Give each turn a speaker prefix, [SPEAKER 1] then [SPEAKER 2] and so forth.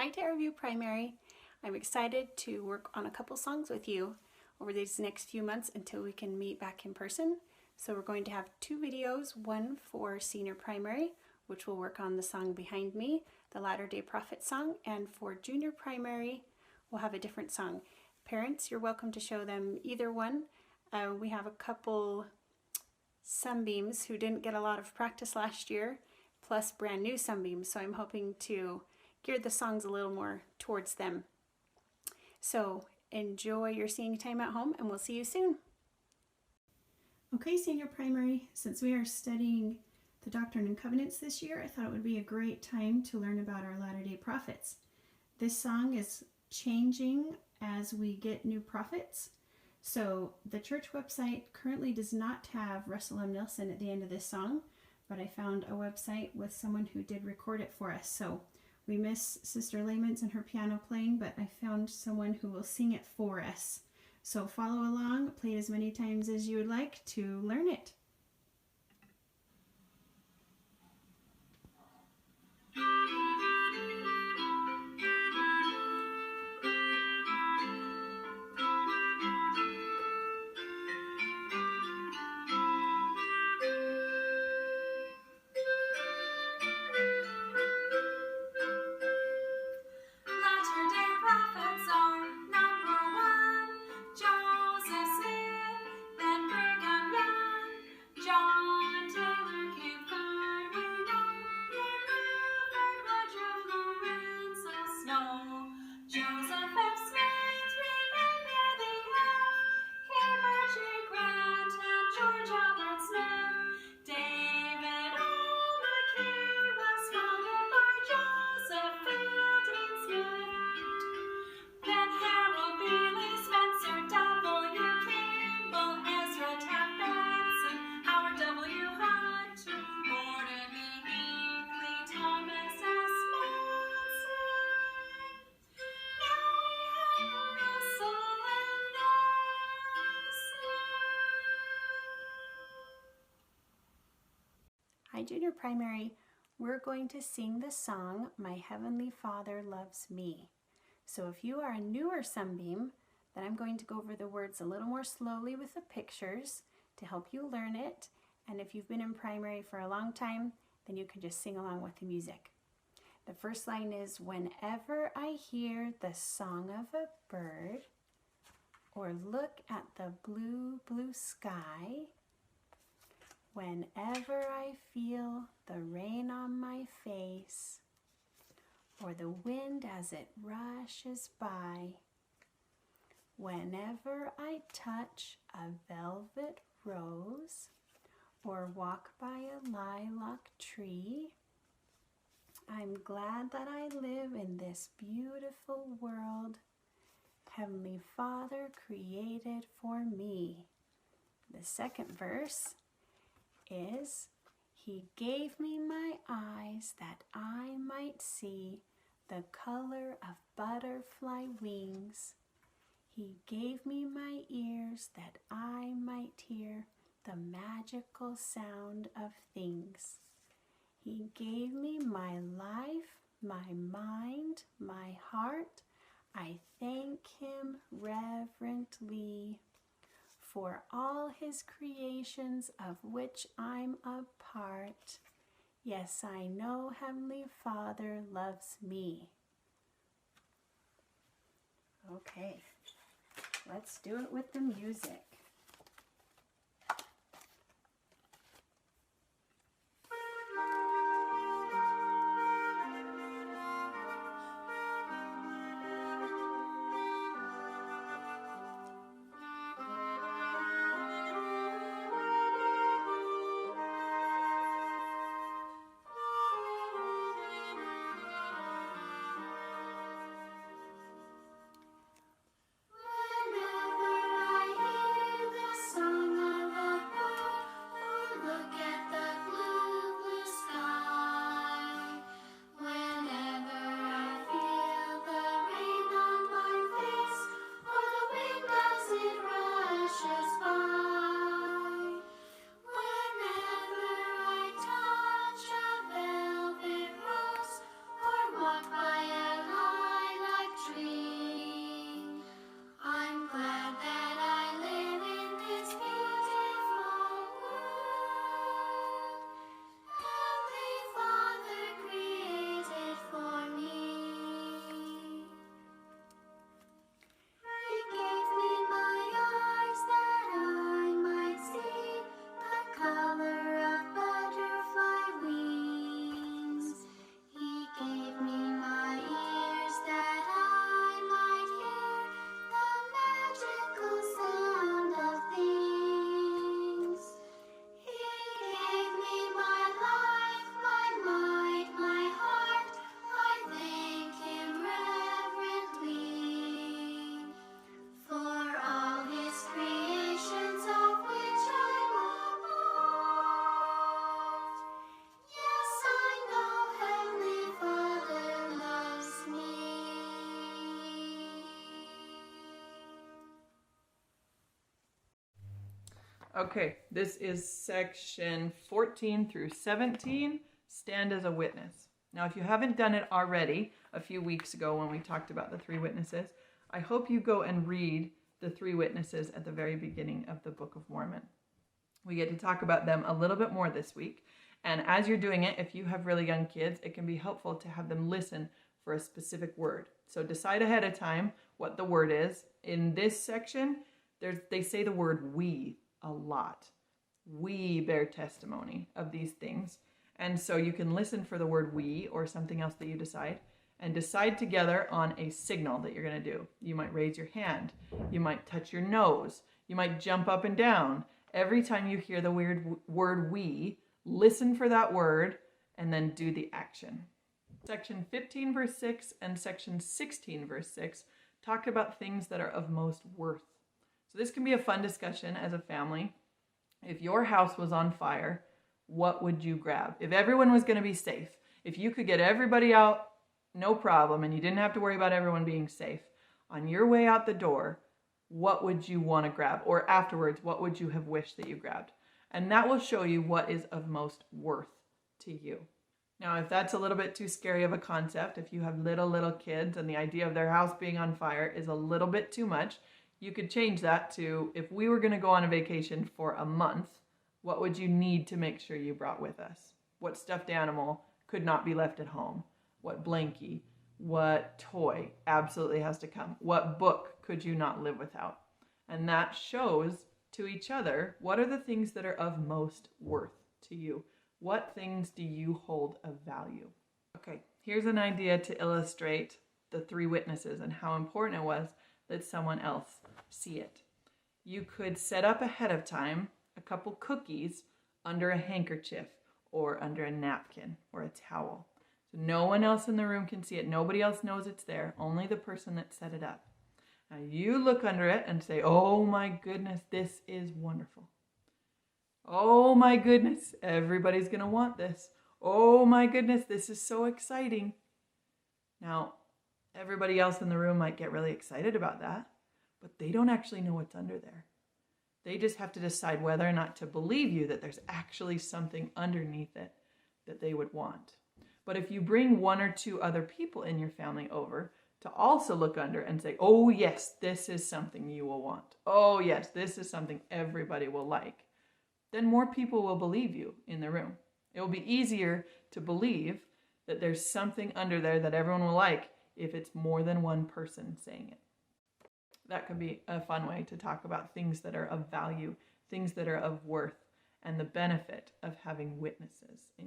[SPEAKER 1] Hi Terraview Primary. I'm excited to work on a couple songs with you over these next few months until we can meet back in person. So we're going to have two videos, one for Senior Primary, which will work on the song behind me, the Latter-day Prophet song, and for Junior Primary, we'll have a different song. Parents, you're welcome to show them either one. We have a couple sunbeams who didn't get a lot of practice last year, plus brand new sunbeams, so I'm hoping to gear the songs a little more towards them. So enjoy your singing time at home, and we'll see you soon. Okay, Senior Primary, since we are studying the Doctrine and Covenants this year, I thought it would be a great time to learn about our Latter-day Prophets. This song is changing as we get new prophets. So the church website currently does not have Russell M. Nelson at the end of this song, but I found a website with someone who did record it for us. So we miss Sister Layman's and her piano playing, but I found someone who will sing it for us. So follow along, play it as many times as you would like to learn it. Hi Junior Primary, we're going to sing the song, My Heavenly Father Loves Me. So if you are a newer Sunbeam, then I'm going to go over the words a little more slowly with the pictures to help you learn it. And if you've been in primary for a long time, then you can just sing along with the music. The first line is, whenever I hear the song of a bird or look at the blue, blue sky, whenever I feel the rain on my face or the wind as it rushes by, whenever I touch a velvet rose or walk by a lilac tree, I'm glad that I live in this beautiful world Heavenly Father created for me. The second verse is, He gave me my eyes that I might see the color of butterfly wings. He gave me my ears that I might hear the magical sound of things. He gave me my life, my mind, my heart. I thank Him reverently for all His creations of which I'm a part. Yes, I know Heavenly Father loves me. Okay, let's do it with the music.
[SPEAKER 2] Whenever I hear Okay, this is section 14 through 17, stand as a witness. Now, if you haven't done it already, a few weeks ago when we talked about the 3 witnesses, I hope you go and read the 3 witnesses at the very beginning of the Book of Mormon. We get to talk about them a little bit more this week. And as you're doing it, if you have really young kids, it can be helpful to have them listen for a specific word. So decide ahead of time what the word is. In this section, they say the word we a lot. We bear testimony of these things. And so you can listen for the word we or something else that you decide, and decide together on a signal that you're going to do. You might raise your hand. You might touch your nose. You might jump up and down. Every time you hear the word we, listen for that word and then do the action. Section 15 verse 6 and section 16 verse 6 talk about things that are of most worth. So this can be a fun discussion as a family. If your house was on fire, what would you grab? If everyone was going to be safe, if you could get everybody out, no problem, and you didn't have to worry about everyone being safe, on your way out the door, what would you want to grab? Or afterwards, what would you have wished that you grabbed? And that will show you what is of most worth to you. Now, if that's a little bit too scary of a concept, if you have little kids and the idea of their house being on fire is a little bit too much, you could change that to, if we were going to go on a vacation for a month, what would you need to make sure you brought with us? What stuffed animal could not be left at home? What blankie? What toy absolutely has to come? What book could you not live without? And that shows to each other, what are the things that are of most worth to you? What things do you hold of value? Okay, here's an idea to illustrate the 3 witnesses and how important it was that someone else see it. You could set up ahead of time a couple cookies under a handkerchief or under a napkin or a towel. So no one else in the room can see it. Nobody else knows it's there. Only the person that set it up. Now you look under it and say, oh my goodness, this is wonderful. Oh my goodness, everybody's going to want this. Oh my goodness, this is so exciting. Now, everybody else in the room might get really excited about that, but they don't actually know what's under there. They just have to decide whether or not to believe you that there's actually something underneath it that they would want. But if you bring 1 or 2 other people in your family over to also look under and say, oh yes, this is something you will want. Oh yes, this is something everybody will like. Then more people will believe you in the room. It will be easier to believe that there's something under there that everyone will like if it's more than one person saying it. That could be a fun way to talk about things that are of value, things that are of worth, and the benefit of having witnesses in your